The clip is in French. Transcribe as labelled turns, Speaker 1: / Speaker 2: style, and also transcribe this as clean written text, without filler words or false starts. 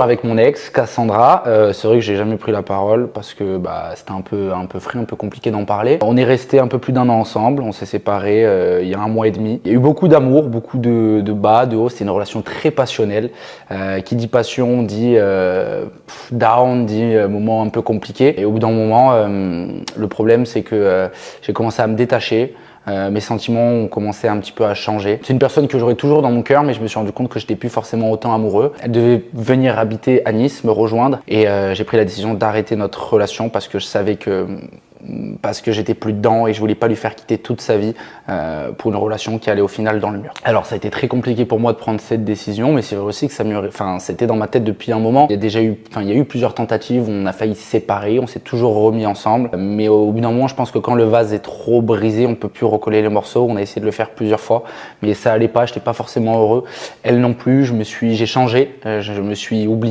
Speaker 1: Avec mon ex, Cassandra, c'est vrai que j'ai jamais pris la parole parce que c'était un peu frais, un peu compliqué d'en parler. On est resté un peu plus d'1 an ensemble, on s'est séparés il y a 1 mois et demi. Il y a eu beaucoup d'amour, beaucoup de bas, de hauts, c'est une relation très passionnelle. Qui dit passion dit down, dit moment un peu compliqué. Et au bout d'un moment, le problème c'est que j'ai commencé à me détacher. Mes sentiments ont commencé un petit peu à changer. C'est une personne que j'aurais toujours dans mon cœur, mais je me suis rendu compte que j'étais plus forcément autant amoureux. Elle devait venir habiter à Nice, me rejoindre, et j'ai pris la décision d'arrêter notre relation parce que je savais que j'étais plus dedans et je voulais pas lui faire quitter toute sa vie pour une relation qui allait au final dans le mur. Alors ça a été très compliqué pour moi de prendre cette décision, mais c'est vrai aussi que c'était dans ma tête depuis un moment. Il y a eu plusieurs tentatives, on a failli se séparer, on s'est toujours remis ensemble, mais au bout d'un moment, je pense que quand le vase est trop brisé, on peut plus recoller les morceaux. On a essayé de le faire plusieurs fois, mais ça allait pas, j'étais pas forcément heureux. Elle non plus, j'ai changé, je me suis oublié.